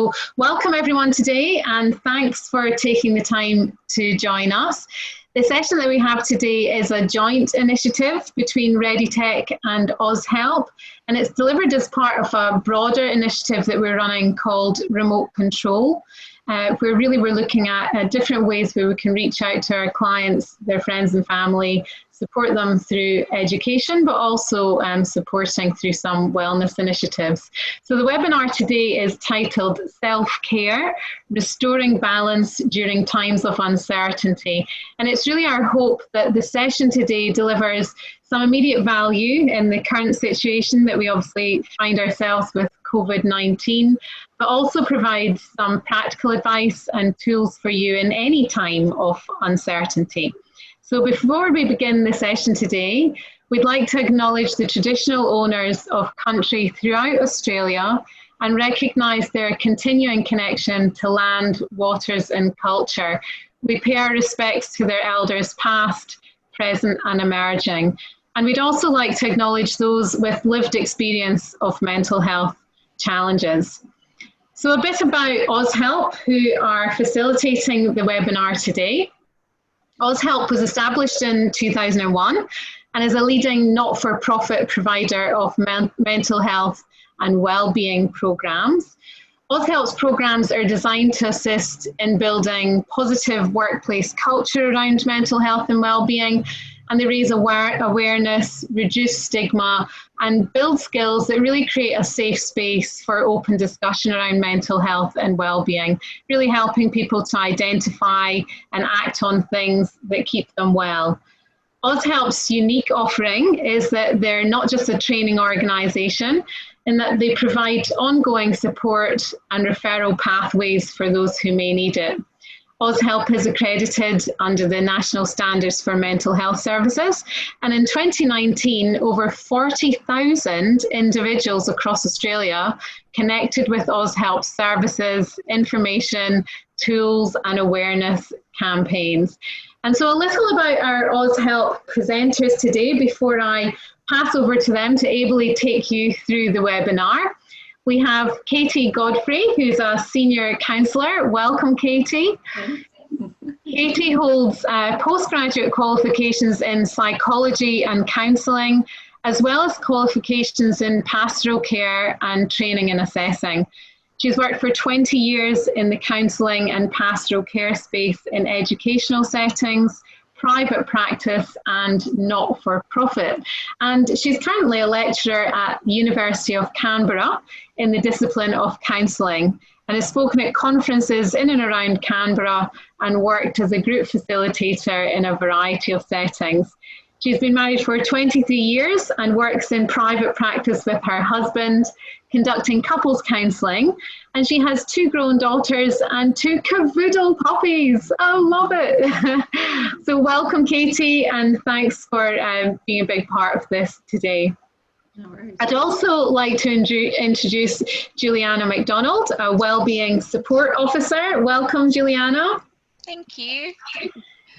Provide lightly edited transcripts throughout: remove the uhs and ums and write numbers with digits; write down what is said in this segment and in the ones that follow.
So welcome everyone today, and thanks for taking the time to join us. The session that we have today is a joint initiative between ReadyTech and OzHelp, and it's delivered as part of a broader initiative that we're running called Remote Control, where really we're looking at different ways where we can reach out to our clients, their friends and family, support them through education, but also supporting through some wellness initiatives. So the webinar today is titled Self-Care, Restoring Balance During Times of Uncertainty. And it's really our hope that the session today delivers some immediate value in the current situation that we obviously find ourselves with COVID-19, but also provides some practical advice and tools for you in any time of uncertainty. So before we begin the session today, we'd like to acknowledge the traditional owners of country throughout Australia and recognise their continuing connection to land, waters and culture. We pay our respects to their elders past, present and emerging. And we'd also like to acknowledge those with lived experience of mental health challenges. So a bit about OzHelp, who are facilitating the webinar today. OzHelp was established in 2001 and is a leading not-for-profit provider of mental health and well-being programs. OzHelp's programs are designed to assist in building positive workplace culture around mental health and well-being, and they raise awareness, reduce stigma, and build skills that really create a safe space for open discussion around mental health and well-being, really helping people to identify and act on things that keep them well. OzHelp's unique offering is that they're not just a training organisation, in that they provide ongoing support and referral pathways for those who may need it. OzHelp is accredited under the National Standards for Mental Health Services, and in 2019, over 40,000 individuals across Australia connected with OzHelp services, information, tools and awareness campaigns. And so a little about our OzHelp presenters today before I pass over to them to ably take you through the webinar. We have Katie Godfrey, who's a senior counsellor. Welcome, Katie. Katie holds postgraduate qualifications in psychology and counselling, as well as qualifications in pastoral care and training and assessing. She's worked for 20 years in the counselling and pastoral care space in educational settings, private practice and not-for-profit. And she's currently a lecturer at the University of Canberra in the discipline of counselling, and has spoken at conferences in and around Canberra and worked as a group facilitator in a variety of settings. She's been married for 23 years and works in private practice with her husband, conducting couples counselling, and she has 2 grown daughters and 2 cavoodle puppies. I love it. So welcome, Katie, and thanks for being a big part of this today. No worries. I'd also like to introduce Juliana McDonald, a Wellbeing Support Officer. Welcome, Juliana. Thank you.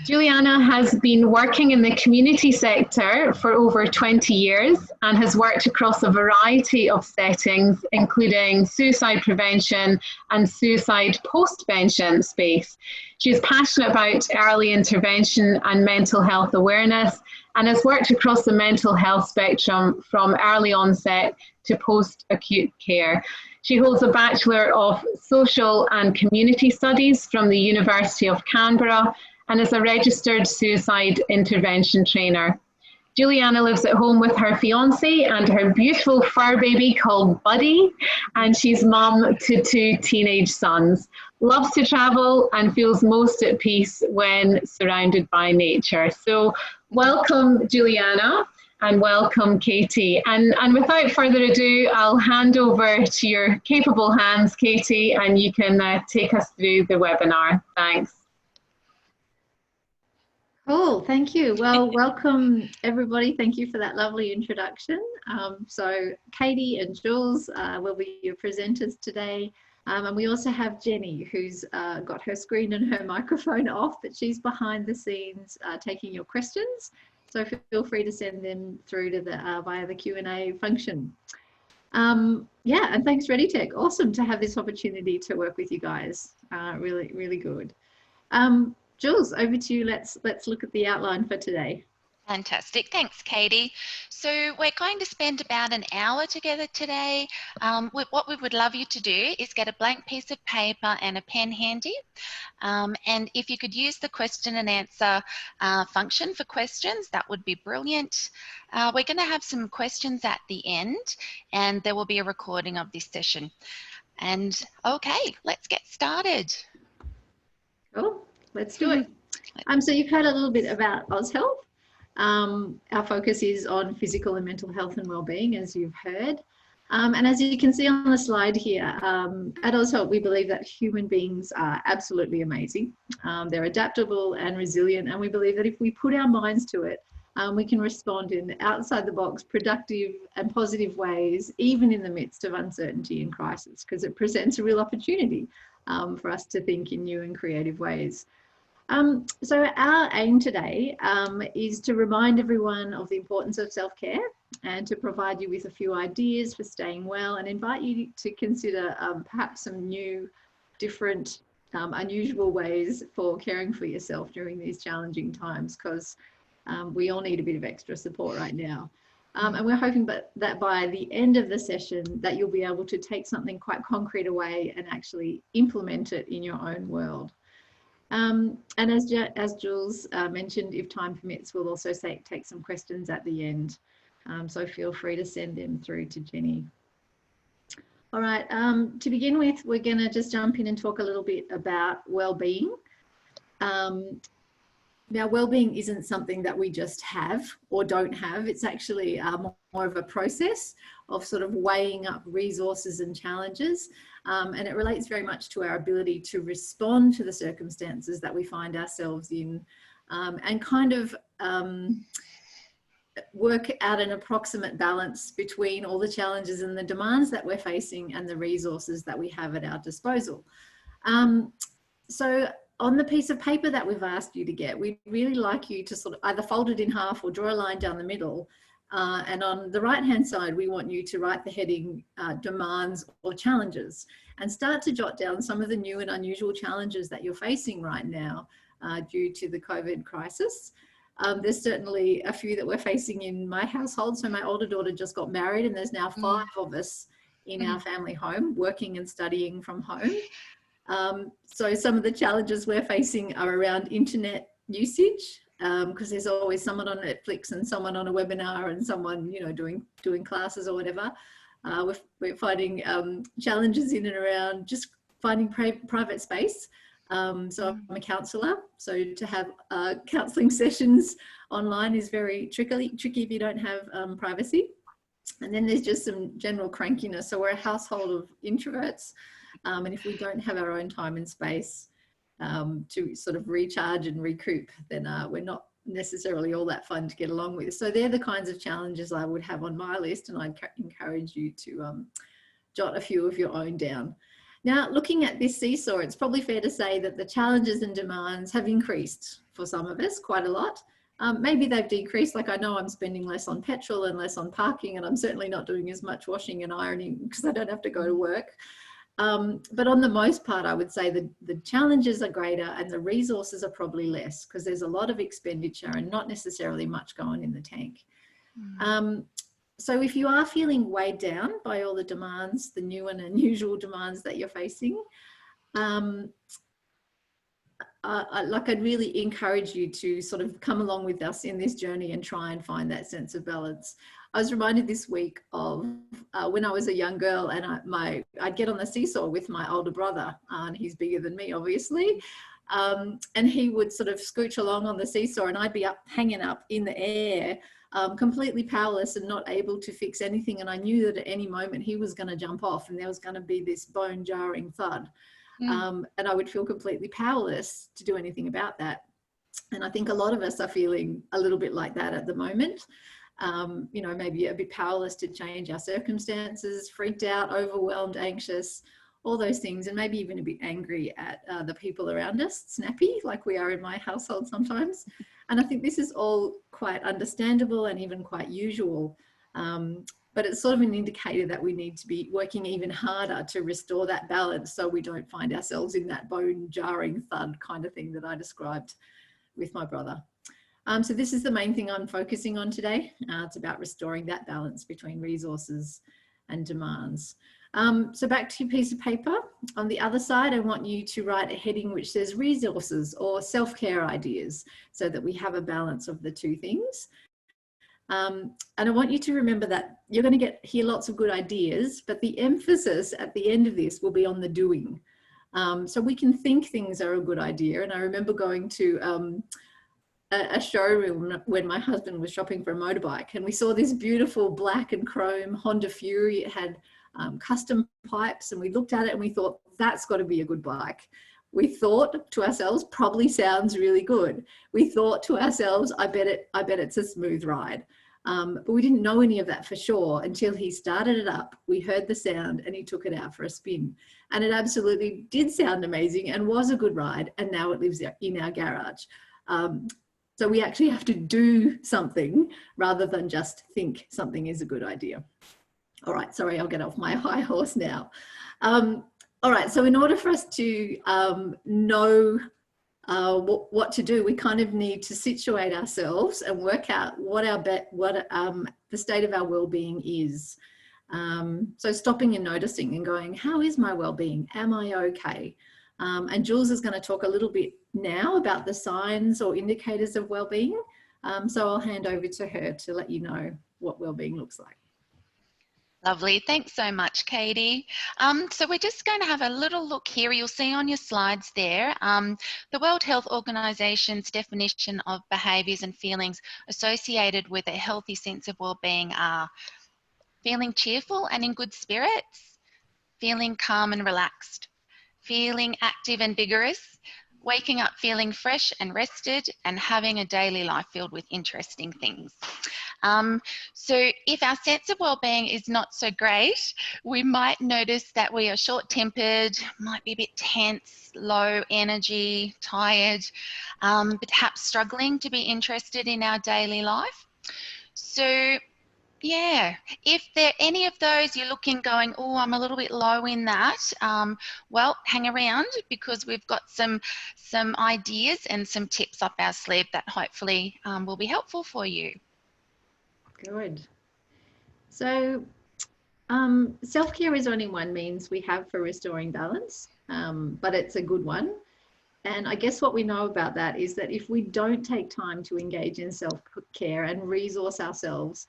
Juliana has been working in the community sector for over 20 years and has worked across a variety of settings, including suicide prevention and suicide postvention space. She's passionate about early intervention and mental health awareness, and has worked across the mental health spectrum from early onset to post-acute care. She holds a Bachelor of Social and Community Studies from the University of Canberra and is a registered suicide intervention trainer. Juliana lives at home with her fiance and her beautiful fur baby called Buddy, and she's mum to 2 teenage sons. Loves to travel and feels most at peace when surrounded by nature. So welcome, Juliana, and welcome, Katie. And without further ado, I'll hand over to your capable hands, Katie, and you can take us through the webinar. Thanks. Cool, thank you. Well, welcome everybody. Thank you for that lovely introduction. So Katie and Jules will be your presenters today. And we also have Jenny, who's got her screen and her microphone off, but she's behind the scenes taking your questions. So feel free to send them through to the via the Q&A function. Yeah, and thanks ReadyTech. Awesome to have this opportunity to work with you guys. Really, really good. Jules, over to you. Let's look at the outline for today. Fantastic. Thanks, Katie. So we're going to spend about an hour together today. What we would love you to do is get a blank piece of paper and a pen handy. And if you could use the question and answer function for questions, that would be brilliant. We're going to have some questions at the end, and there will be a recording of this session. And okay, let's get started. Cool, let's do it. So you've heard a little bit about OzHelp. Our focus is on physical and mental health and wellbeing, as you've heard. And as you can see on the slide here, at OzHelp, we believe that human beings are absolutely amazing. They're adaptable and resilient, and we believe that if we put our minds to it, we can respond in outside the box, productive and positive ways, even in the midst of uncertainty and crisis, because it presents a real opportunity for us to think in new and creative ways. So our aim today is to remind everyone of the importance of self-care and to provide you with a few ideas for staying well, and invite you to consider perhaps some new, different, unusual ways for caring for yourself during these challenging times, because we all need a bit of extra support right now. And we're hoping that by the end of the session that you'll be able to take something quite concrete away and actually implement it in your own world. And as Jules mentioned, if time permits, we'll also take some questions at the end. So feel free to send them through to Jenny. All right, to begin with, we're going to just jump in and talk a little bit about well-being. Now, well-being isn't something that we just have or don't have. It's actually more of a process of sort of weighing up resources and challenges. And it relates very much to our ability to respond to the circumstances that we find ourselves in, and kind of work out an approximate balance between all the challenges and the demands that we're facing and the resources that we have at our disposal. So on the piece of paper that we've asked you to get, we'd really like you to sort of either fold it in half or draw a line down the middle. And on the right-hand side, we want you to write the heading demands or challenges, and start to jot down some of the new and unusual challenges that you're facing right now due to the COVID crisis. There's certainly a few that we're facing in my household. So my older daughter just got married, and there's now 5 of us in our family home working and studying from home. So some of the challenges we're facing are around internet usage, because there's always someone on Netflix and someone on a webinar and someone, you know, doing classes or whatever. We're finding challenges in and around just finding private space. So I'm a counsellor, so to have counselling sessions online is very tricky if you don't have privacy. And then there's just some general crankiness. So we're a household of introverts, and if we don't have our own time and space to sort of recharge and recoup, then we're not necessarily all that fun to get along with. So they're the kinds of challenges I would have on my list, and I'd encourage you to jot a few of your own down. Now, looking at this seesaw, it's probably fair to say that the challenges and demands have increased for some of us quite a lot. Maybe they've decreased, like I know I'm spending less on petrol and less on parking, and I'm certainly not doing as much washing and ironing because I don't have to go to work. But on the most part, I would say that the challenges are greater and the resources are probably less, because there's a lot of expenditure and not necessarily much going in the tank. So if you are feeling weighed down by all the demands, the new and unusual demands that you're facing, I'd really encourage you to sort of come along with us in this journey and try and find that sense of balance. I was reminded this week of when I was a young girl, and I'd get on the seesaw with my older brother, and he's bigger than me, obviously. And he would sort of scooch along on the seesaw, and I'd be hanging up in the air, completely powerless and not able to fix anything. And I knew that at any moment he was going to jump off and there was going to be this bone jarring thud. And I would feel completely powerless to do anything about that. And I think a lot of us are feeling a little bit like that at the moment. You know, maybe a bit powerless to change our circumstances, freaked out, overwhelmed, anxious, all those things, and maybe even a bit angry at the people around us, snappy, like we are in my household sometimes. And I think this is all quite understandable and even quite usual. But but it's sort of an indicator that we need to be working even harder to restore that balance so we don't find ourselves in that bone jarring thud kind of thing that I described with my brother. So this is the main thing I'm focusing on today. It's about restoring that balance between resources and demands. So back to your piece of paper. On the other side, I want you to write a heading which says resources or self-care ideas, so that we have a balance of the two things. And I want you to remember that you're going to hear lots of good ideas, but the emphasis at the end of this will be on the doing. So we can think things are a good idea. And I remember going to a showroom when my husband was shopping for a motorbike, and we saw this beautiful black and chrome Honda Fury. It had custom pipes, and we looked at it and we thought, that's got to be a good bike. We thought to ourselves, probably sounds really good. We thought to ourselves, I bet it's a smooth ride. But we didn't know any of that for sure until he started it up. We heard the sound and he took it out for a spin. And it absolutely did sound amazing and was a good ride. And now it lives in our garage. So we actually have to do something rather than just think something is a good idea. All right, sorry, I'll get off my high horse now. All right, so in order for us to know what to do, we kind of need to situate ourselves and work out what the state of our well-being is. So stopping and noticing and going, how is my well-being? Am I okay? And Jules is going to talk a little bit now about the signs or indicators of well-being. So I'll hand over to her to let you know what well-being looks like. Lovely. Thanks so much, Katie. So we're just going to have a little look here. You'll see on your slides there, the World Health Organization's definition of behaviours and feelings associated with a healthy sense of well-being are feeling cheerful and in good spirits, feeling calm and relaxed, feeling active and vigorous, waking up feeling fresh and rested, and having a daily life filled with interesting things. So if our sense of well-being is not so great, we might notice that we are short-tempered, might be a bit tense, low energy, tired, perhaps struggling to be interested in our daily life. So yeah, if there are any of those you're looking going, oh, I'm a little bit low in that, well, hang around, because we've got some ideas and some tips up our sleeve that hopefully will be helpful for you. Good. So self-care is only one means we have for restoring balance, but it's a good one. And I guess what we know about that is that if we don't take time to engage in self-care and resource ourselves,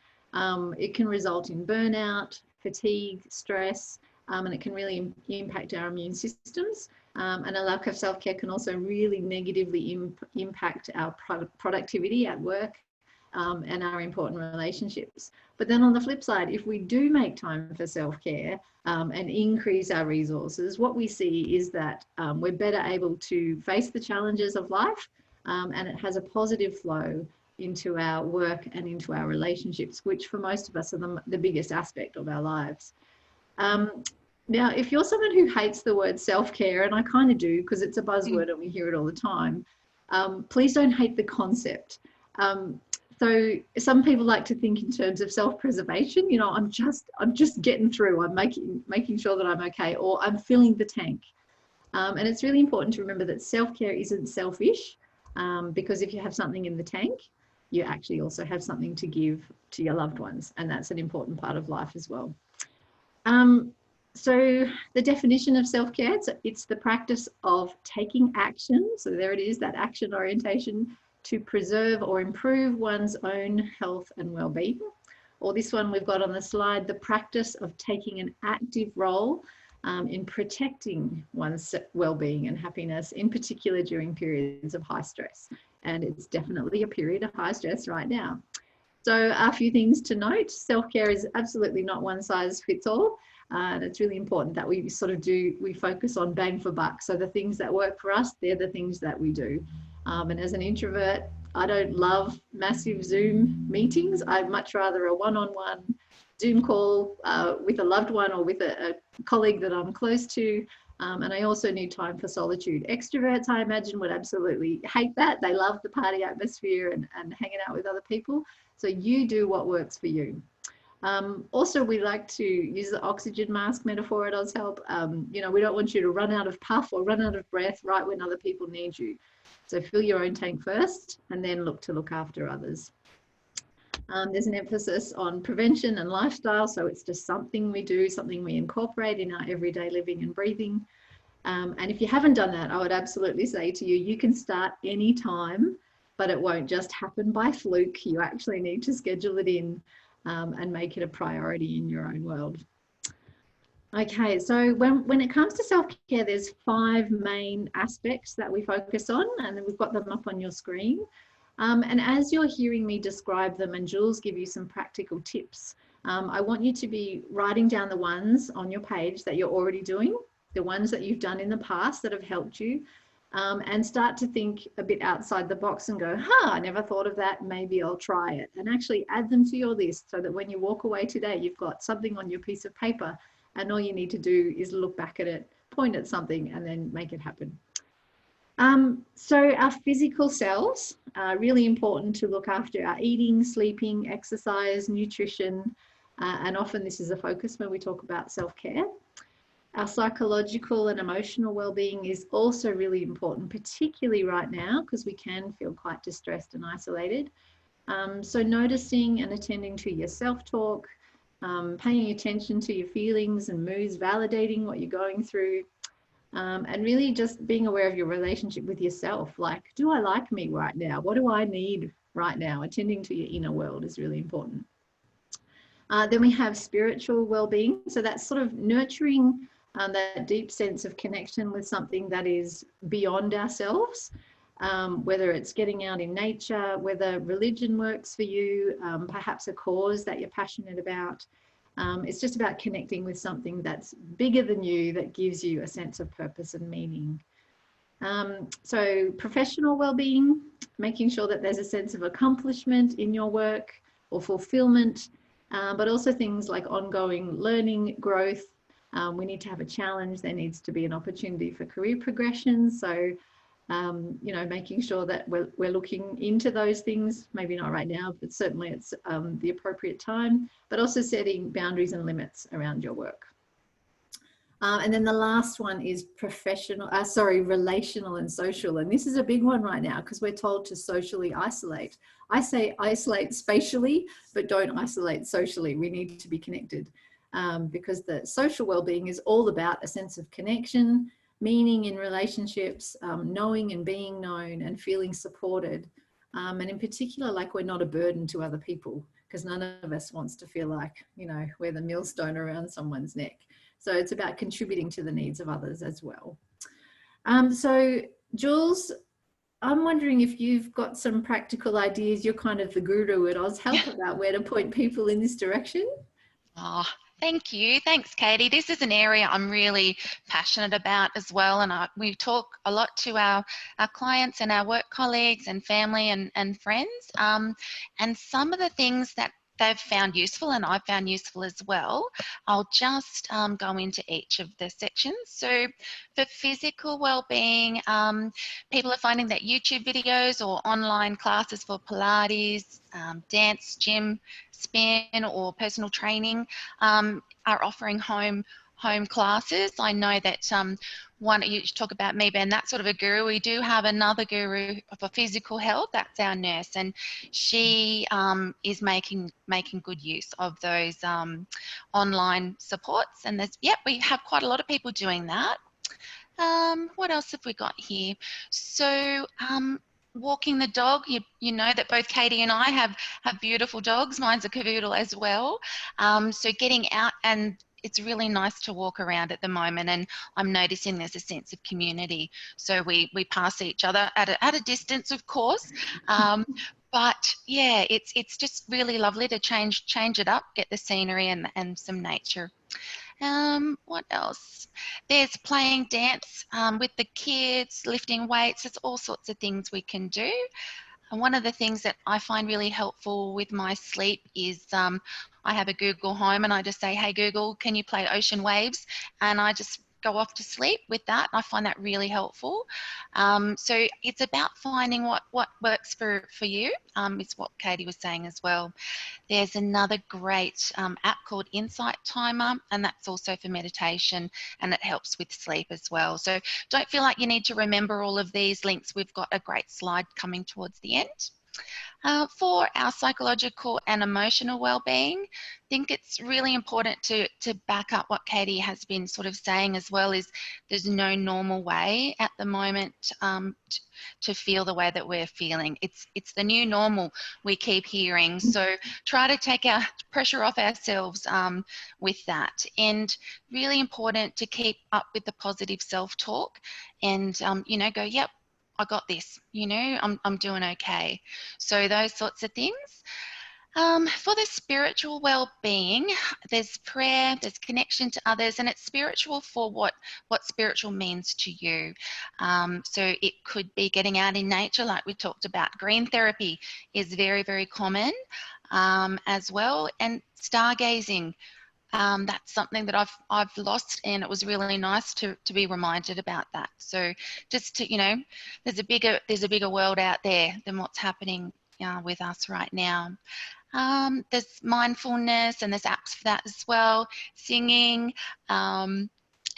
it can result in burnout, fatigue, stress, and it can really impact our immune systems. And a lack of self-care can also really negatively impact our productivity at work and our important relationships. But then on the flip side, if we do make time for self-care and increase our resources, what we see is that we're better able to face the challenges of life, and it has a positive flow into our work and into our relationships, which for most of us are the biggest aspect of our lives. Now, if you're someone who hates the word self-care, and I kind of do because it's a buzzword and we hear it all the time, please don't hate the concept. So some people like to think in terms of self-preservation. You know, I'm just getting through. I'm making sure that I'm okay, or I'm filling the tank. And it's really important to remember that self-care isn't selfish, because if you have something in the tank, you actually also have something to give to your loved ones, and that's an important part of life as well. So the definition of self-care, it's the practice of taking action. So there it is, that action orientation to preserve or improve one's own health and well-being. Or this one we've got on the slide, the practice of taking an active role in protecting one's well-being and happiness, in particular during periods of high stress. And it's definitely a period of high stress right now. So a few things to note: self-care is absolutely not one size fits all. And it's really important that we focus on bang for buck. So the things that work for us, they're the things that we do. And as an introvert, I don't love massive Zoom meetings. I'd much rather a one-on-one Zoom call with a loved one or with a colleague that I'm close to. And I also need time for solitude. Extroverts, I imagine, would absolutely hate that. They love the party atmosphere and hanging out with other people. So you do what works for you. Also, we like to use the oxygen mask metaphor at OzHelp. You know, we don't want you to run out of puff or run out of breath right when other people need you. So fill your own tank first and then look after others. There's an emphasis on prevention and lifestyle. So it's just something we do, something we incorporate in our everyday living and breathing. And if you haven't done that, I would absolutely say to you, you can start anytime, but it won't just happen by fluke. You actually need to schedule it in and make it a priority in your own world. Okay, so when it comes to self-care, there's 5 main aspects that we focus on, and we've got them up on your screen. And as you're hearing me describe them and Jules give you some practical tips, I want you to be writing down the ones on your page that you're already doing, the ones that you've done in the past that have helped you, and start to think a bit outside the box and go, I never thought of that, maybe I'll try it. And actually add them to your list so that when you walk away today, you've got something on your piece of paper and all you need to do is look back at it, point at something and then make it happen. So our physical selves are really important to look after our eating, sleeping, exercise, nutrition, and often this is a focus when we talk about self-care. Our psychological and emotional well-being is also really important, particularly right now, because we can feel quite distressed and isolated. So noticing and attending to your self-talk, paying attention to your feelings and moods, validating what you're going through, and really just being aware of your relationship with yourself. Like, do I like me right now? What do I need right now? Attending to your inner world is really important. Then we have spiritual well-being. So that's sort of nurturing that deep sense of connection with something that is beyond ourselves, whether it's getting out in nature, whether religion works for you, perhaps a cause that you're passionate about. It's just about connecting with something that's bigger than you, that gives you a sense of purpose and meaning. So professional well-being, making sure that there's a sense of accomplishment in your work or fulfillment, but also things like ongoing learning, growth. We need to have a challenge. There needs to be an opportunity for career progression. So, you know, making sure that we're looking into those things, maybe not right now, but certainly it's the appropriate time, but also setting boundaries and limits around your work. And then the last one is relational and social. And this is a big one right now because we're told to socially isolate. I say isolate spatially, but don't isolate socially. We need to be connected because the social well-being is all about a sense of connection, meaning in relationships, knowing and being known and feeling supported. And in particular, like we're not a burden to other people, because none of us wants to feel like, you know, we're the millstone around someone's neck. So it's about contributing to the needs of others as well. So Jules, I'm wondering if you've got some practical ideas. You're kind of the guru at OzHelp about where to point people in this direction. Oh, thank you. Thanks, Katie. This is an area I'm really passionate about as well. And we talk a lot to our clients and our work colleagues and family and friends. And some of the things that they've found useful and I've found useful as well, I'll just go into each of the sections. So for physical well-being, people are finding that YouTube videos or online classes for Pilates, dance, gym, spin or personal training are offering home classes. I know that one, you talk about me being that sort of a guru. We do have another guru for physical health. That's our nurse, and she is making good use of those online supports. And there's, we have quite a lot of people doing that. What else have we got here? So walking the dog, you know that both Katie and I have beautiful dogs. Mine's a cavoodle as well. So getting out, and it's really nice to walk around at the moment, and I'm noticing there's a sense of community. So we pass each other at a distance, of course. But yeah, it's just really lovely to change it up, get the scenery and some nature. What else? There's playing dance with the kids, lifting weights. There's all sorts of things we can do. And one of the things that I find really helpful with my sleep is I have a Google Home, and I just say, hey Google, can you play Ocean Waves? And I just go off to sleep with that. I find that really helpful. So it's about finding what works for you, is what Katie was saying as well. There's another great app called Insight Timer, and that's also for meditation, and it helps with sleep as well. So don't feel like you need to remember all of these links. We've got a great slide coming towards the end. For our psychological and emotional well-being, I think it's really important to back up what Katie has been sort of saying as well, is there's no normal way at the moment to feel the way that we're feeling. It's the new normal we keep hearing. So try to take our pressure off ourselves with that. And really important to keep up with the positive self-talk and, you know, go, yep, I got this, you know, I'm doing okay. So those sorts of things. For the spiritual well-being, there's prayer, there's connection to others, and it's spiritual for what spiritual means to you. So it could be getting out in nature, like we talked about. Green therapy is very, very common as well, and stargazing. That's something that I've lost, and it was really nice to be reminded about that. So just to, you know, there's a bigger world out there than what's happening with us right now. There's mindfulness, and there's apps for that as well. Singing,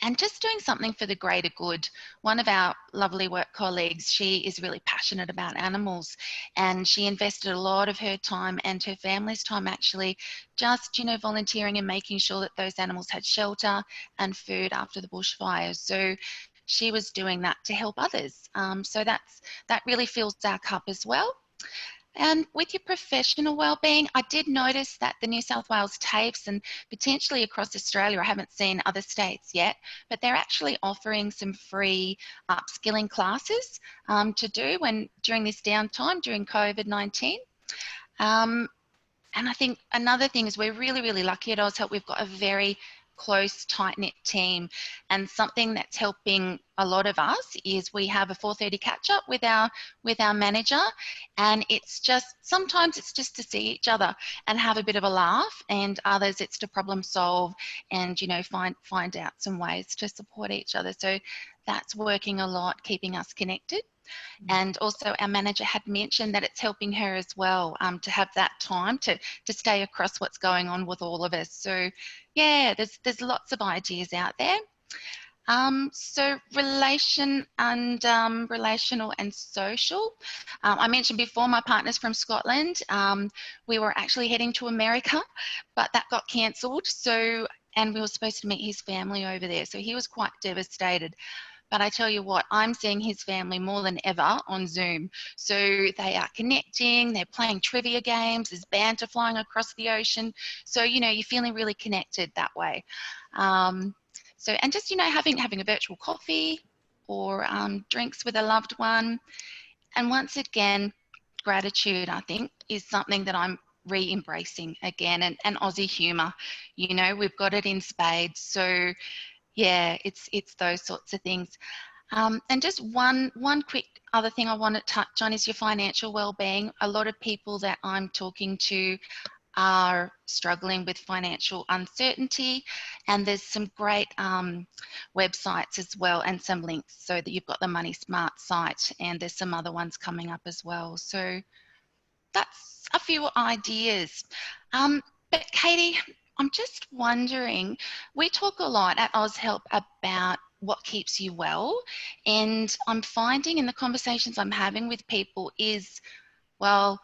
and just doing something for the greater good. One of our lovely work colleagues, she is really passionate about animals, and she invested a lot of her time and her family's time actually just, you know, volunteering and making sure that those animals had shelter and food after the bushfires. So she was doing that to help others. So that really fills our cup as well. And with your professional wellbeing, I did notice that the New South Wales TAFEs and potentially across Australia, I haven't seen other states yet, but they're actually offering some free upskilling classes to do during this downtime, during COVID-19. And I think another thing is we're really, really lucky at OzHelp. We've got a very close, tight-knit team, and something that's helping a lot of us is we have a 4:30 catch-up with our manager, and it's just, sometimes it's just to see each other and have a bit of a laugh, and others it's to problem solve and, you know, find out some ways to support each other. So that's working a lot, keeping us connected. And also our manager had mentioned that it's helping her as well to have that time to stay across what's going on with all of us. So yeah, there's lots of ideas out there. So relational and social. I mentioned before, my partner's from Scotland. We were actually heading to America, but that got cancelled. So, and we were supposed to meet his family over there. So he was quite devastated. But I tell you what, I'm seeing his family more than ever on Zoom. So they are connecting, they're playing trivia games, there's banter flying across the ocean. So, you know, you're feeling really connected that way. So, and just, you know, having a virtual coffee or drinks with a loved one. And once again, gratitude, I think, is something that I'm re-embracing again, and Aussie humour. You know, we've got it in spades. So yeah, it's those sorts of things. And just one quick other thing I want to touch on is your financial well-being. A lot of people that I'm talking to are struggling with financial uncertainty, and there's some great websites as well, and some links, so that you've got the Money Smart site, and there's some other ones coming up as well. So that's a few ideas. But Katie, I'm just wondering, we talk a lot at OzHelp about what keeps you well, and I'm finding in the conversations I'm having with people is, well,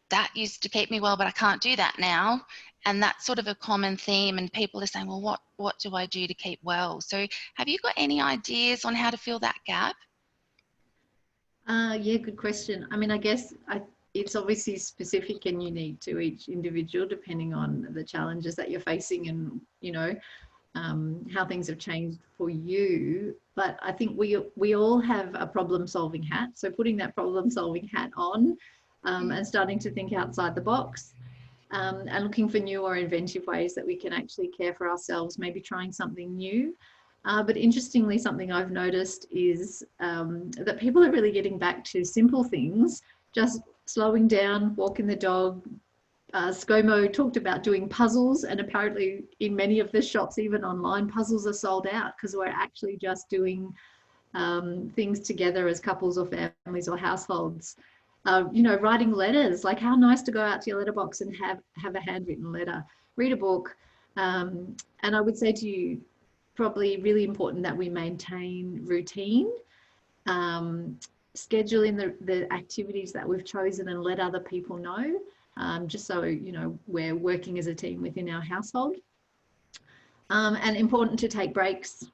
that used to keep me well, but I can't do that now. And that's sort of a common theme, and people are saying, well, what do I do to keep well? So have you got any ideas on how to fill that gap? Yeah, good question. I mean, I guess it's obviously specific and unique to each individual, depending on the challenges that you're facing and, you know, how things have changed for you. But I think we all have a problem-solving hat. So putting that problem-solving hat on and starting to think outside the box and looking for new or inventive ways that we can actually care for ourselves, maybe trying something new. But interestingly, something I've noticed is that people are really getting back to simple things, just slowing down, walking the dog, ScoMo talked about doing puzzles, and apparently in many of the shops, even online, puzzles are sold out because we're actually just doing things together as couples or families or households. You know, writing letters, like how nice to go out to your letterbox and have a handwritten letter, read a book. And I would say to you, probably really important that we maintain routine, schedule in the activities that we've chosen and let other people know, just so, you know, we're working as a team within our household. And important to take breaks.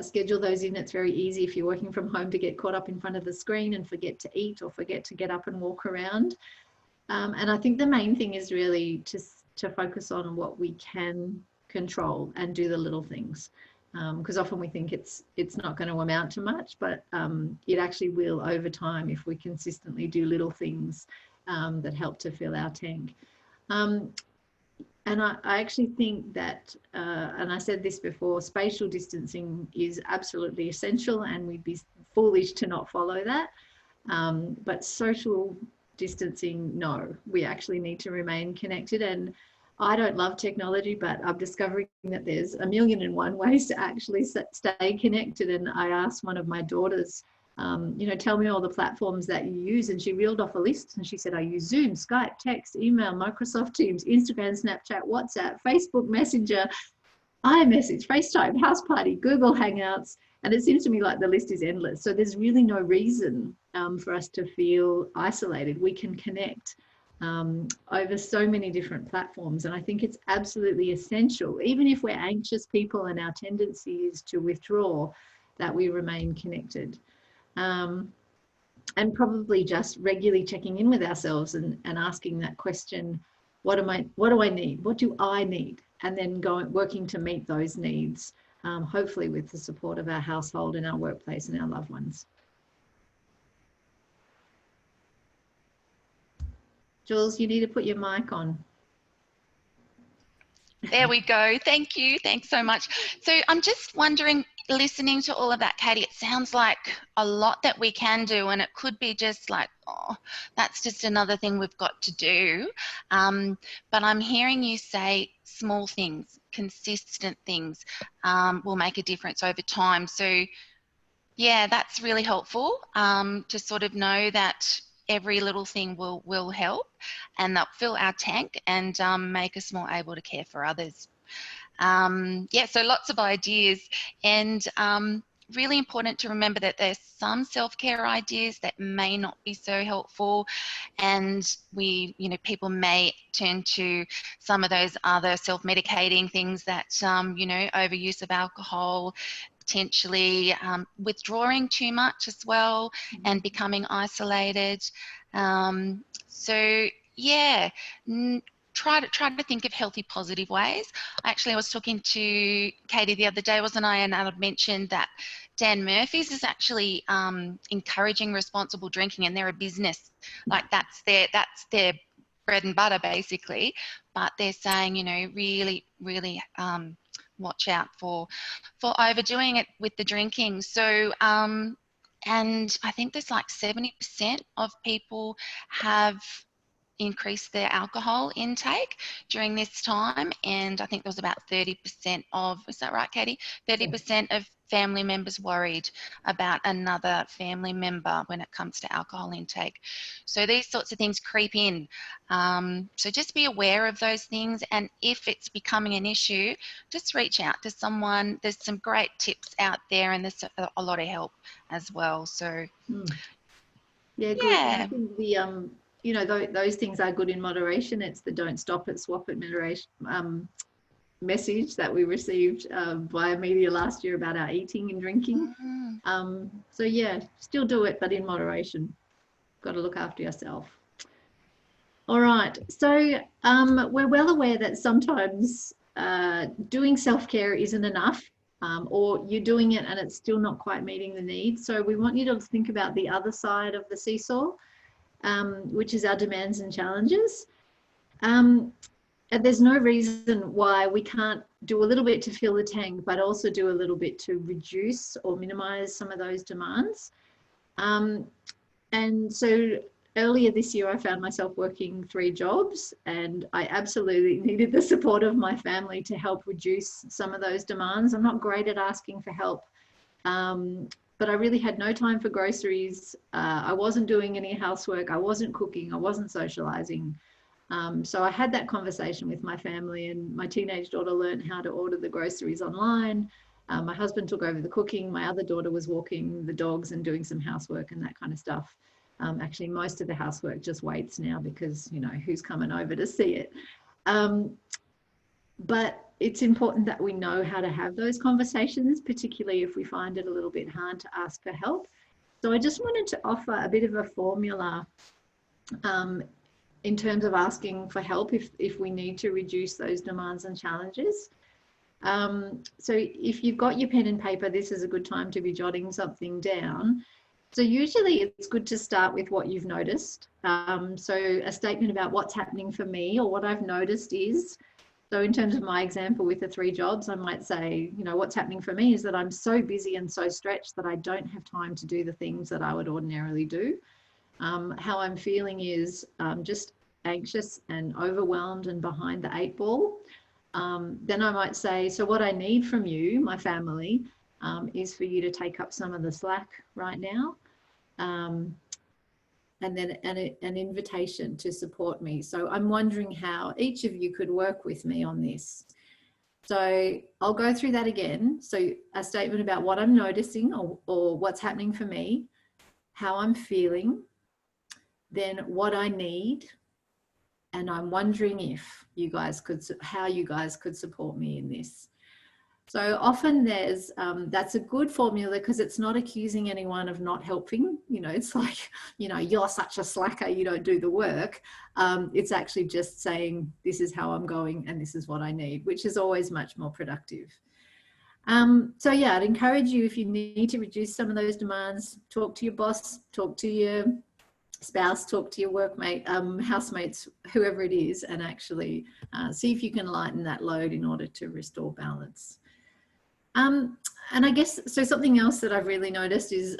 Schedule those in. It's very easy if you're working from home to get caught up in front of the screen and forget to eat or forget to get up and walk around. And I think the main thing is really to focus on what we can control and do the little things, because often we think it's not going to amount to much, but it actually will over time if we consistently do little things that help to fill our tank. And I actually think that, and I said this before, spatial distancing is absolutely essential, and we'd be foolish to not follow that. But social distancing, no, we actually need to remain connected. And I don't love technology, but I'm discovering that there's 1,000,001 ways to actually stay connected. And I asked one of my daughters, you know, tell me all the platforms that you use, and she reeled off a list, and she said, I use Zoom, Skype, text, email, Microsoft Teams, Instagram, Snapchat, WhatsApp, Facebook Messenger, iMessage, FaceTime, House Party, Google Hangouts, and it seems to me like the list is endless. So there's really no reason for us to feel isolated. We can connect over so many different platforms, and I think it's absolutely essential, even if we're anxious people and our tendency is to withdraw, that we remain connected. And probably just regularly checking in with ourselves and asking that question, what do I need? What do I need? And then working to meet those needs, hopefully with the support of our household and our workplace and our loved ones. Jules, you need to put your mic on. There we go. Thank you. Thanks so much. So I'm just wondering, listening to all of that, Katie, it sounds like a lot that we can do, and it could be just like, oh, that's just another thing we've got to do. But I'm hearing you say small things, consistent things will make a difference over time. So yeah, that's really helpful to sort of know that every little thing will help, and that fill our tank and make us more able to care for others. Yeah, so lots of ideas, and really important to remember that there's some self-care ideas that may not be so helpful, and people may turn to some of those other self-medicating things that overuse of alcohol, potentially withdrawing too much as well, and becoming isolated. So yeah, try to think of healthy, positive ways. Actually, I was talking to Katie the other day, wasn't I? And I had mentioned that Dan Murphy's is actually encouraging responsible drinking, and they're a business, like that's their bread and butter basically. But they're saying, really watch out for overdoing it with the drinking. So and I think there's like 70% of people have increased their alcohol intake during this time, and I think there was about 30% of, is that right, Katie? 30% of family members worried about another family member when it comes to alcohol intake. So these sorts of things creep in. So just be aware of those things, and if it's becoming an issue, just reach out to someone. There's some great tips out there, and there's a lot of help as well. So yeah, good. Yeah. I think the those things are good in moderation. It's the don't stop it, swap it moderation message that we received via media last year about our eating and drinking. So yeah, still do it, but in moderation. Got to look after yourself. All right, so we're well aware that sometimes doing self-care isn't enough, or you're doing it and it's still not quite meeting the needs. So we want you to think about the other side of the seesaw, which is our demands and challenges. And there's no reason why we can't do a little bit to fill the tank, but also do a little bit to reduce or minimize some of those demands. And so earlier this year, I found myself working 3 jobs, and I absolutely needed the support of my family to help reduce some of those demands. I'm not great at asking for help, but I really had no time for groceries. I wasn't doing any housework. I wasn't cooking. I wasn't socializing. So I had that conversation with my family, and my teenage daughter learned how to order the groceries online. My husband took over the cooking. My other daughter was walking the dogs and doing some housework and that kind of stuff. Actually, most of the housework just waits now because, you know, who's coming over to see it? But it's important that we know how to have those conversations, particularly if we find it a little bit hard to ask for help. So I just wanted to offer a bit of a formula in terms of asking for help if we need to reduce those demands and challenges. So if you've got your pen and paper, this is a good time to be jotting something down. So usually it's good to start with what you've noticed. So a statement about what's happening for me or what I've noticed is, so in terms of my example with the 3 jobs, I might say, you know, what's happening for me is that I'm so busy and so stretched that I don't have time to do the things that I would ordinarily do. How I'm feeling is just anxious and overwhelmed and behind the 8 ball. Then I might say, so what I need from you, my family, is for you to take up some of the slack right now. And then an invitation to support me. So I'm wondering how each of you could work with me on this. So I'll go through that again. So a statement about what I'm noticing or what's happening for me, how I'm feeling, then what I need, and I'm wondering if you guys could, how you guys could support me in this. So often there's, that's a good formula because it's not accusing anyone of not helping. You know, it's like, you know, you're such a slacker, you don't do the work. It's actually just saying, this is how I'm going and this is what I need, which is always much more productive. So yeah, I'd encourage you, if you need to reduce some of those demands, talk to your boss, talk to your spouse, talk to your workmate, housemates, whoever it is, and actually see if you can lighten that load in order to restore balance. And I guess, so something else that I've really noticed is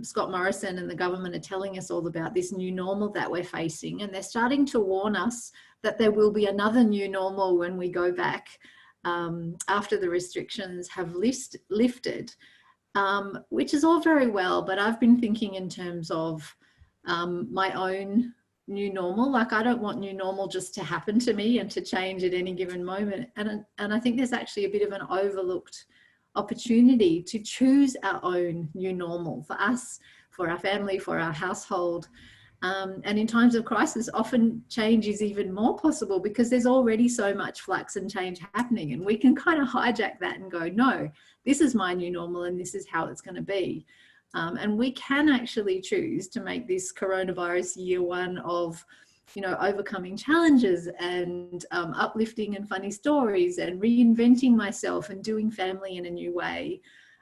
Scott Morrison and the government are telling us all about this new normal that we're facing, and they're starting to warn us that there will be another new normal when we go back after the restrictions have lifted, which is all very well, but I've been thinking in terms of my own new normal. Like, I don't want new normal just to happen to me and to change at any given moment. And I think there's actually a bit of an overlooked opportunity to choose our own new normal for us, for our family, for our household. And in times of crisis, often change is even more possible because there's already so much flux and change happening, and we can kind of hijack that and go, no, this is my new normal and this is how it's going to be. And we can actually choose to make this coronavirus year 1 of, you know, overcoming challenges and uplifting and funny stories and reinventing myself and doing family in a new way.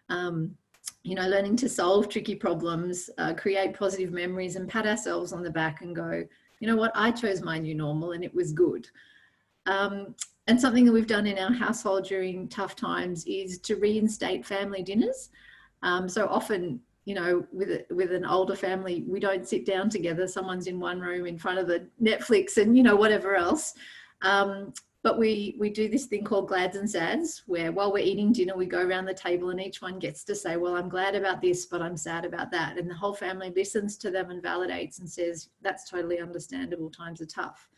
You know, learning to solve tricky problems, create positive memories, and pat ourselves on the back and go, you know what, I chose my new normal and it was good. And something that we've done in our household during tough times is to reinstate family dinners. So often, you know, with an older family, we don't sit down together. Someone's in one room in front of the Netflix and, you know, whatever else. But we do this thing called Glads and Sads, where while we're eating dinner, we go around the table and each one gets to say, well, I'm glad about this, but I'm sad about that. And the whole family listens to them and validates and says, that's totally understandable, times are tough.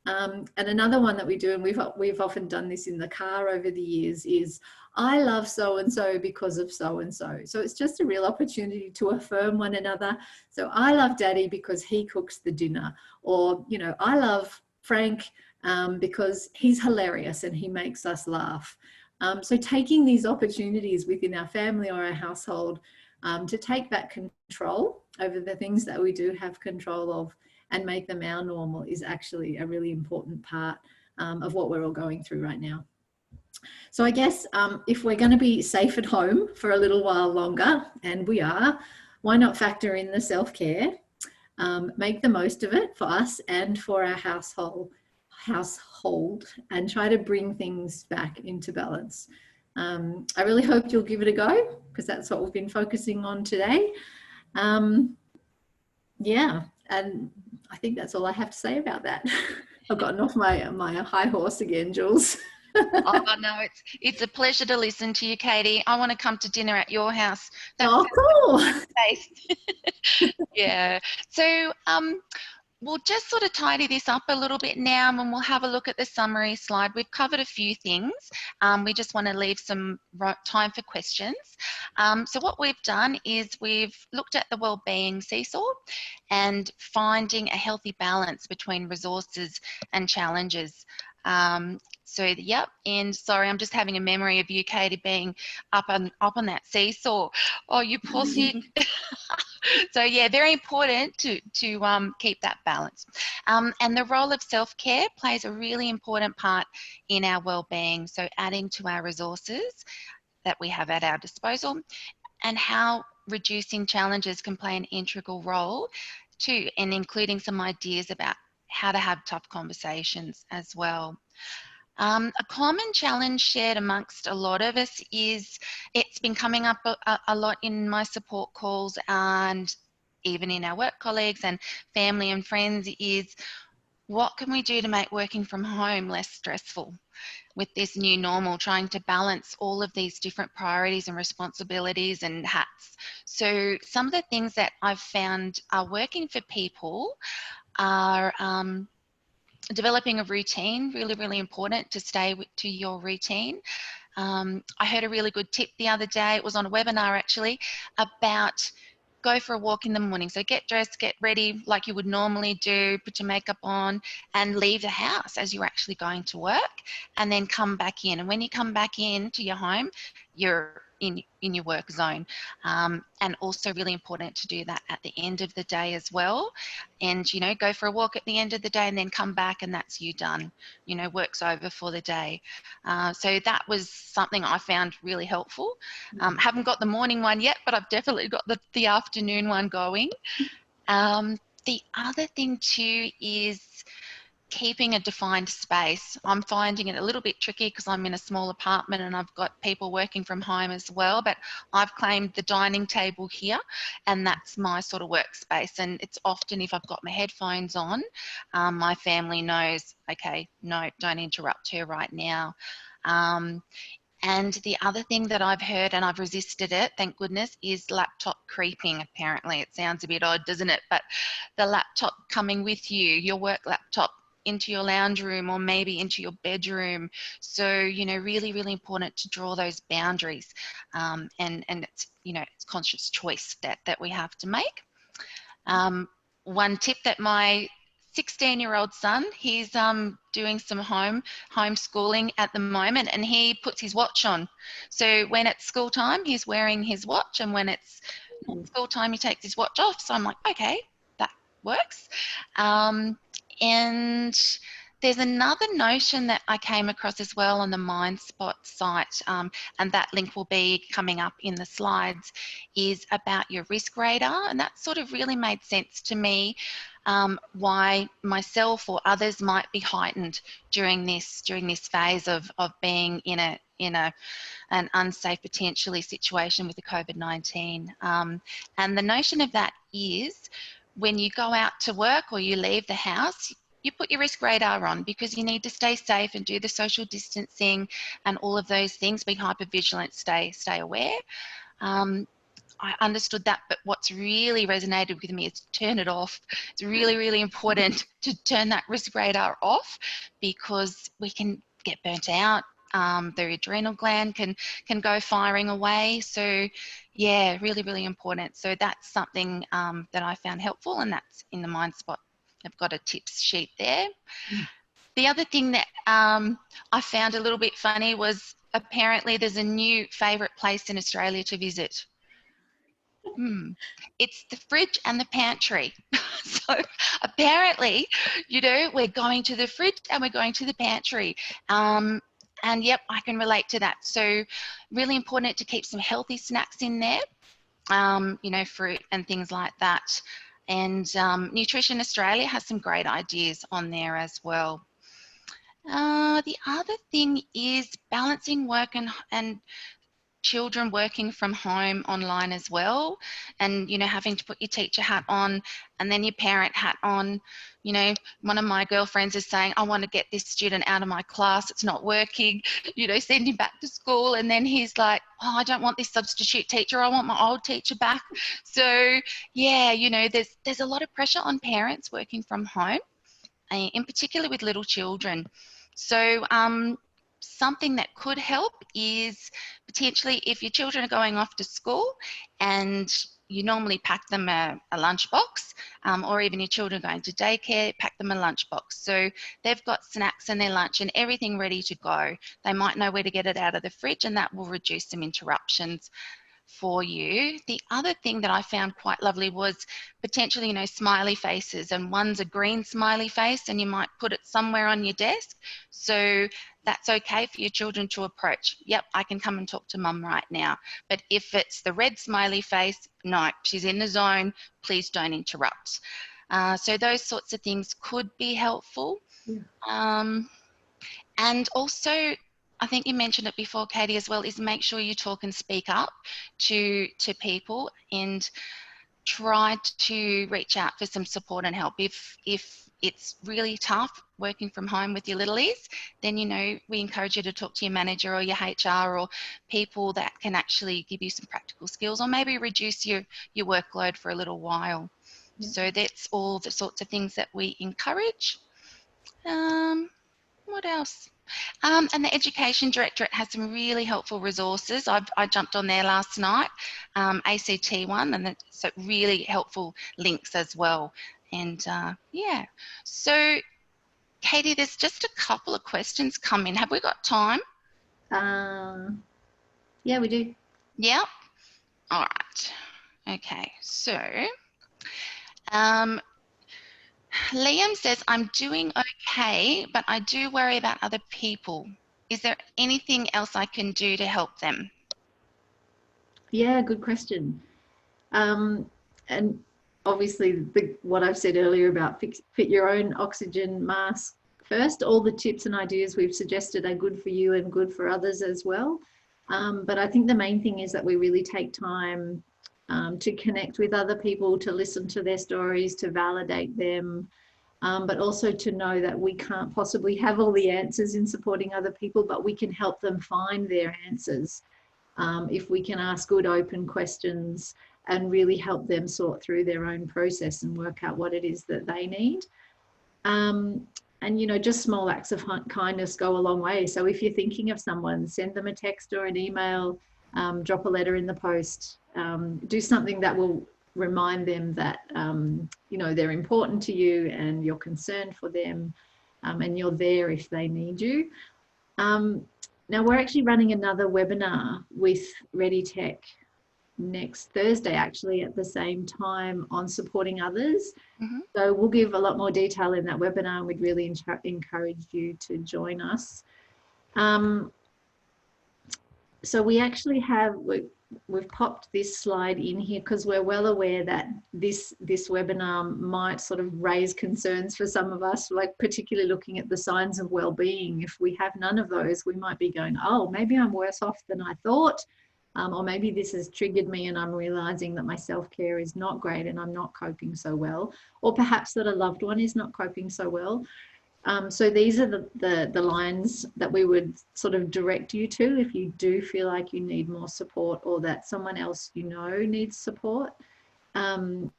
And another one that we do, and we've often done this in the car over the years, is I love so-and-so because of so-and-so. So it's just a real opportunity to affirm one another. So I love Daddy because he cooks the dinner, or, you know, I love Frank because he's hilarious and he makes us laugh. So taking these opportunities within our family or our household to take back control over the things that we do have control of and make them our normal is actually a really important part of what we're all going through right now. So I guess if we're going to be safe at home for a little while longer, and we are, why not factor in the self-care, make the most of it for us and for our household, and try to bring things back into balance. I really hope you'll give it a go, because that's what we've been focusing on today. Yeah, And I think that's all I have to say about that. I've gotten off my high horse again, Jules. Oh no, it's a pleasure to listen to you, Katie. I want to come to dinner at your house. That Oh, cool. taste. Yeah. So we'll just sort of tidy this up a little bit now, and we'll have a look at the summary slide. We've covered a few things. We just want to leave some time for questions. So what we've done is we've looked at the wellbeing seesaw and finding a healthy balance between resources and challenges. So yep, and sorry, I'm just having a memory of you, Katie, being up on that seesaw. Oh, you poor thing. So yeah, very important to keep that balance. And the role of self-care plays a really important part in our well-being. So adding to our resources that we have at our disposal, and how reducing challenges can play an integral role too, and including some ideas about how to have tough conversations as well. A common challenge shared amongst a lot of us is, it's been coming up a lot in my support calls and even in our work colleagues and family and friends, is what can we do to make working from home less stressful with this new normal, trying to balance all of these different priorities and responsibilities and hats. So some of the things that I've found are working for people are developing a routine, really important to stay to your routine. I heard a really good tip the other day, it was on a webinar actually, about go for a walk in the morning. So get dressed, get ready like you would normally do, put your makeup on and leave the house as you're actually going to work, and then come back in. And when you come back into your home, you're in your work zone. And also really important to do that at the end of the day as well. And, you know, go for a walk at the end of the day and then come back and that's you done. You know, work's over for the day. So that was something I found really helpful. Haven't got the morning one yet, but I've definitely got the afternoon one going. The other thing too is keeping a defined space. I'm finding it a little bit tricky because I'm in a small apartment and I've got people working from home as well, but I've claimed the dining table here and that's my sort of workspace. And it's often if I've got my headphones on, my family knows, okay, no, don't interrupt her right now. And the other thing that I've heard, and I've resisted it, thank goodness, is laptop creeping. Apparently, it sounds a bit odd, doesn't it? But the laptop coming with you, your work laptop, into your lounge room or maybe into your bedroom. So, you know, really important to draw those boundaries. And it's, you know, it's conscious choice that we have to make. One tip that my 16-year-old son, he's doing some homeschooling at the moment, and he puts his watch on. So when it's school time, he's wearing his watch, and when it's not school time, he takes his watch off. So I'm like, okay, that works. And there's another notion that I came across as well on the MindSpot site, and that link will be coming up in the slides, is about your risk radar. And that sort of really made sense to me, why myself or others might be heightened during this phase of being in an unsafe potentially situation with the COVID-19. And the notion of that is, when you go out to work or you leave the house, you put your risk radar on because you need to stay safe and do the social distancing and all of those things, be hypervigilant, stay aware. I understood that, but what's really resonated with me is turn it off. It's really important to turn that risk radar off because we can get burnt out. The adrenal gland can go firing away. So yeah, really important. So that's something that I found helpful, and that's in the MindSpot. I've got a tips sheet there. The other thing that I found a little bit funny was apparently there's a new favourite place in Australia to visit. It's the fridge and the pantry. So apparently, you know, we're going to the fridge and we're going to the pantry. And yep, I can relate to that. So really important to keep some healthy snacks in there, you know, fruit and things like that. And Nutrition Australia has some great ideas on there as well. The other thing is balancing work and children working from home online as well, and, you know, having to put your teacher hat on and then your parent hat on. You know, one of my girlfriends is saying, I want to get this student out of my class, it's not working, you know, send him back to school. And then he's like, oh, I don't want this substitute teacher, I want my old teacher back. So yeah, you know, there's a lot of pressure on parents working from home, in particular with little children. So something that could help is potentially, if your children are going off to school and you normally pack them a lunchbox, or even your children going to daycare, pack them a lunchbox. So they've got snacks in their lunch and everything ready to go. They might know where to get it out of the fridge, and that will reduce some interruptions for you. The other thing that I found quite lovely was potentially, you know, smiley faces, and one's a green smiley face and you might put it somewhere on your desk. So that's okay for your children to approach. Yep, I can come and talk to mum right now. But if it's the red smiley face, no, she's in the zone, please don't interrupt. So those sorts of things could be helpful. Yeah. And also, I think you mentioned it before, Katie, as well, is make sure you talk and speak up to people, and try to reach out for some support and help. If it's really tough working from home with your littlies, then, you know, we encourage you to talk to your manager or your HR or people that can actually give you some practical skills, or maybe reduce your workload for a little while. Yeah. So that's all the sorts of things that we encourage. What else? And the Education Directorate has some really helpful resources. I jumped on there last night, ACT one, and it's really helpful links as well. And yeah, so Katie, there's just a couple of questions come in. Have we got time? Yeah, we do. Yeah. All right. Okay. So Liam says, I'm doing okay, but I do worry about other people. Is there anything else I can do to help them? Yeah, good question. And obviously what I've said earlier about fit your own oxygen mask first. All the tips and ideas we've suggested are good for you and good for others as well. But I think the main thing is that we really take time to connect with other people, to listen to their stories, to validate them, but also to know that we can't possibly have all the answers in supporting other people, but we can help them find their answers. If we can ask good open questions and really help them sort through their own process and work out what it is that they need. And, you know, just small acts of kindness go a long way. So if you're thinking of someone, send them a text or an email, drop a letter in the post, do something that will remind them that, you know, they're important to you and you're concerned for them, and you're there if they need you. Now, we're actually running another webinar with ReadyTech next Thursday, actually, at the same time, on supporting others. Mm-hmm. So we'll give a lot more detail in that webinar, and we'd really encourage you to join us. So we actually have, we've popped this slide in here because we're well aware that this webinar might sort of raise concerns for some of us, like particularly looking at the signs of well-being. If we have none of those, we might be going, oh, maybe I'm worse off than I thought. Or maybe this has triggered me and I'm realizing that my self-care is not great and I'm not coping so well. Or perhaps that a loved one is not coping so well. So these are the lines that we would sort of direct you to if you do feel like you need more support, or that someone else you know needs support. Heading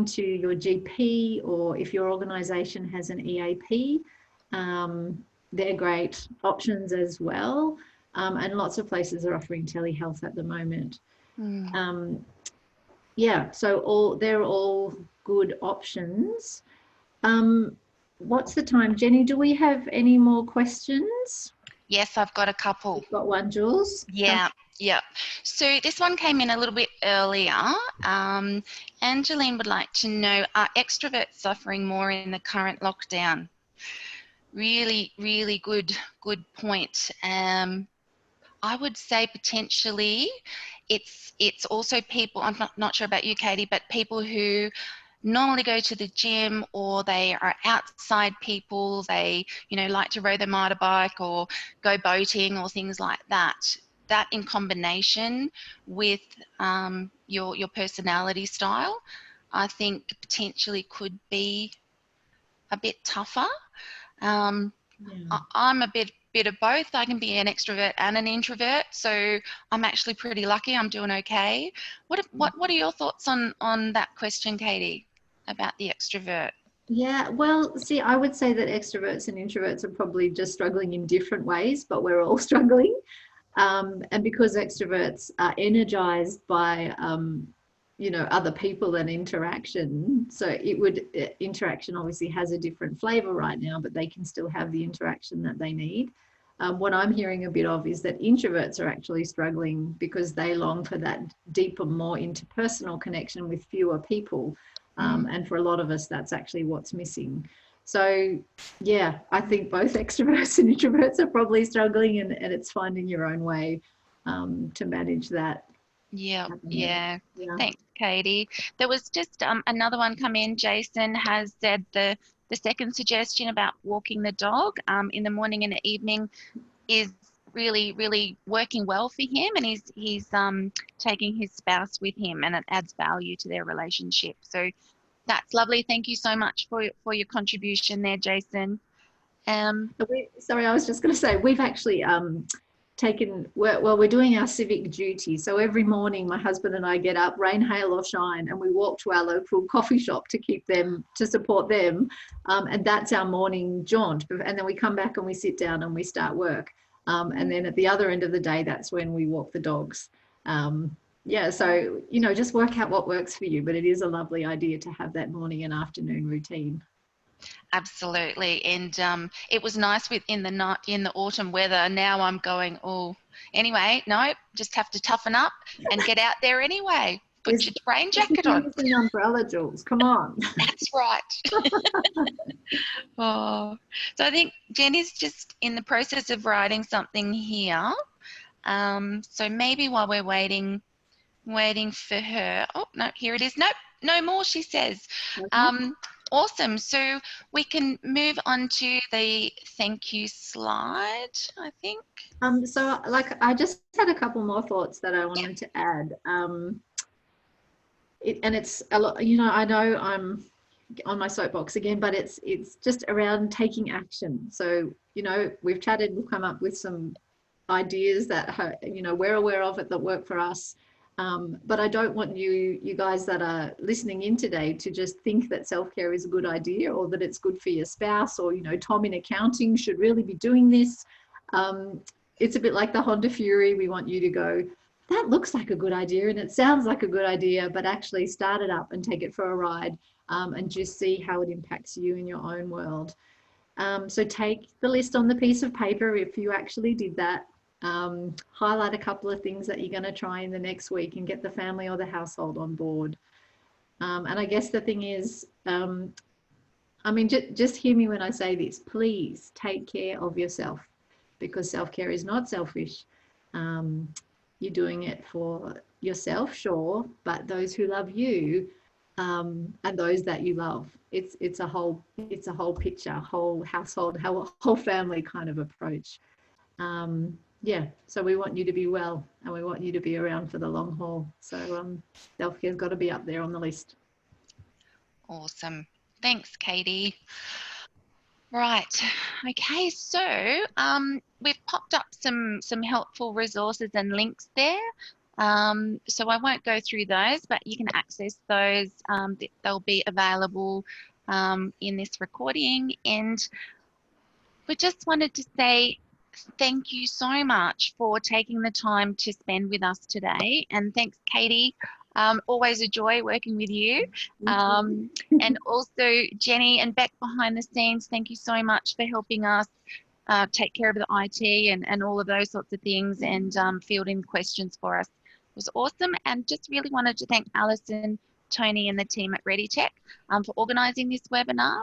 to your GP, or if your organisation has an EAP, they're great options as well. And lots of places are offering telehealth at the moment. Yeah, so they're all good options. What's the time, Jenny? Do we have any more questions? Yes, I've got a couple. You've got one, Jules? Yeah. Yeah. So this one came in a little bit earlier. Angeline would like to know, are extroverts suffering more in the current lockdown? Really, really good point. I would say potentially it's also people, I'm not sure about you, Katie, but people who normally go to the gym, or they are outside people, they, you know, like to ride their motorbike or go boating or things like that. that in combination with your personality style, I think potentially could be a bit tougher. I'm a bit of both. I can be an extrovert and an introvert, so I'm actually pretty lucky. I'm doing okay. What are your thoughts on that question, Katie, about the extrovert? Yeah, well, see, I would say that extroverts and introverts are probably just struggling in different ways, but we're all struggling. And because extroverts are energized by, other people and interaction, so interaction obviously has a different flavor right now, but they can still have the interaction that they need. What I'm hearing a bit of is that introverts are actually struggling because they long for that deeper, more interpersonal connection with fewer people. And for a lot of us, that's actually what's missing. So, yeah, I think both extroverts and introverts are probably struggling, and it's finding your own way to manage that. Yeah. Thanks, Katie. There was just another one come in. Jason has said the second suggestion about walking the dog in the morning and the evening is really, really working well for him, and he's taking his spouse with him, and it adds value to their relationship. So that's lovely. Thank you so much for your contribution there, Jason. Sorry, I was just going to say, we've actually we're doing our civic duty. So every morning my husband and I get up, rain, hail or shine, and we walk to our local coffee shop to support them. And that's our morning jaunt. And then we come back and we sit down and we start work. And then at the other end of the day, that's when we walk the dogs. So, just work out what works for you, but it is a lovely idea to have that morning and afternoon routine. Absolutely, and it was nice in the autumn weather. Now I'm going, anyway, no, just have to toughen up and get out there anyway. Put your rain jacket on. An umbrella, Jules. Come on. That's right. So I think Jenny's just in the process of writing something here. So maybe while we're waiting for her. Oh no, here it is. Nope, no more. She says. Okay. Awesome. So we can move on to the thank you slide, I think. So I just had a couple more thoughts that I wanted to add. It's a lot, I know I'm on my soapbox again, but it's just around taking action. So, we've chatted, we've come up with some ideas that, we're aware of it that work for us. But I don't want you guys that are listening in today to just think that self-care is a good idea, or that it's good for your spouse, or, Tom in accounting should really be doing this. It's a bit like the Honda Fury. We want you to go, that looks like a good idea and it sounds like a good idea, but actually start it up and take it for a ride, and just see how it impacts you in your own world. So take the list on the piece of paper if you actually did that. Highlight a couple of things that you're going to try in the next week and get the family or the household on board. And I guess the thing is, just hear me when I say this. Please take care of yourself, because self-care is not selfish. You're doing it for yourself, sure, but those who love you, and those that you love. It's a whole picture, whole household, whole family kind of approach. So we want you to be well, and we want you to be around for the long haul. So self-care's got to be up there on the list. Awesome. Thanks, Katie. Right. Okay, so we've popped up some helpful resources and links there. So I won't go through those, but you can access those. They'll be available in this recording. And we just wanted to say thank you so much for taking the time to spend with us today. And thanks, Katie. Always a joy working with you. And also Jenny and Beck behind the scenes, thank you so much for helping us take care of the IT and all of those sorts of things, and fielding questions for us. It was awesome. And just really wanted to thank Alison, Tony and the team at ReadyTech for organising this webinar.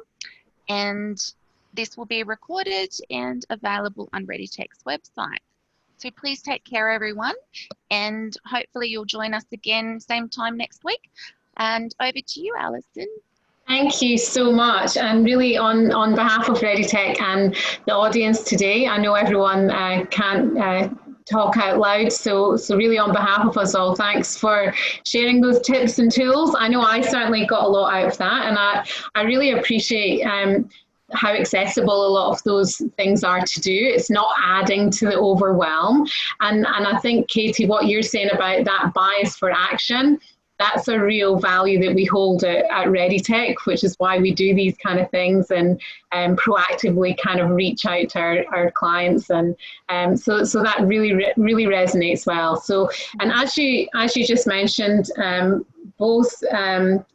And this will be recorded and available on ReadyTech's website. So please take care, everyone, and hopefully you'll join us again same time next week. And over to you, Alison. Thank you so much. And really on behalf of ReadyTech and the audience today, I know everyone can't talk out loud. So really on behalf of us all, thanks for sharing those tips and tools. I know I certainly got a lot out of that, and I really appreciate how accessible a lot of those things are to do. It's not adding to the overwhelm. And I think, Katie, what you're saying about that bias for action, that's a real value that we hold at ReadyTech, which is why we do these kind of things and proactively kind of reach out to our clients. And so that really resonates well. So, and as you just mentioned, both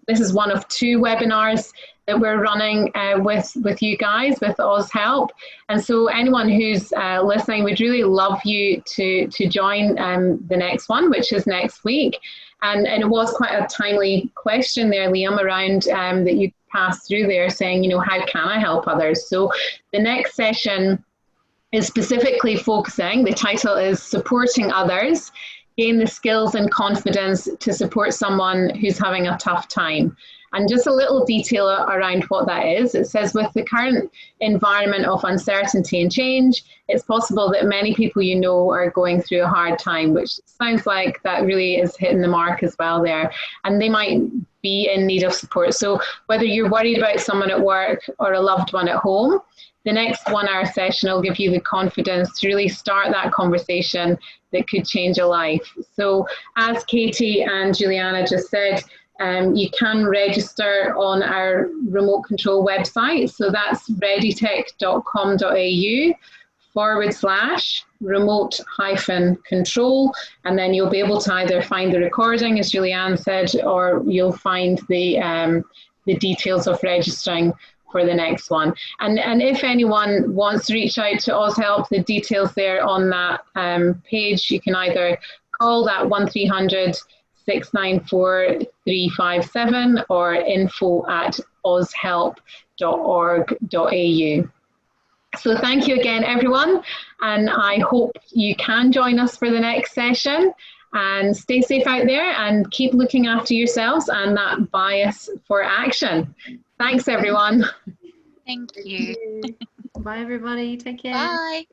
this is one of 2 webinars that we're running with you guys, with OzHelp. And so anyone who's listening, we'd really love you to join the next one, which is next week. And it was quite a timely question there, Liam, around that you passed through there saying, how can I help others? So the next session is specifically focusing, the title is Supporting Others, Gain the Skills and Confidence to Support Someone Who's Having a Tough Time. And just a little detail around what that is. It says, with the current environment of uncertainty and change, it's possible that many people you know are going through a hard time, which sounds like that really is hitting the mark as well there. And they might be in need of support. So whether you're worried about someone at work or a loved one at home, the next 1-hour session will give you the confidence to really start that conversation that could change a life. So as Katie and Juliana just said, you can register on our remote control website. So that's readytech.com.au/remote-control. And then you'll be able to either find the recording, as Julianne said, or you'll find the details of registering for the next one. And if anyone wants to reach out to OzHelp, the details there on that page, you can either call that 1300-694-357 or info@ozhelp.org.au. So thank you again, everyone, and I hope you can join us for the next session. And stay safe out there and keep looking after yourselves and that bias for action. Thanks, everyone. Thank you. Bye, everybody. Take care. Bye.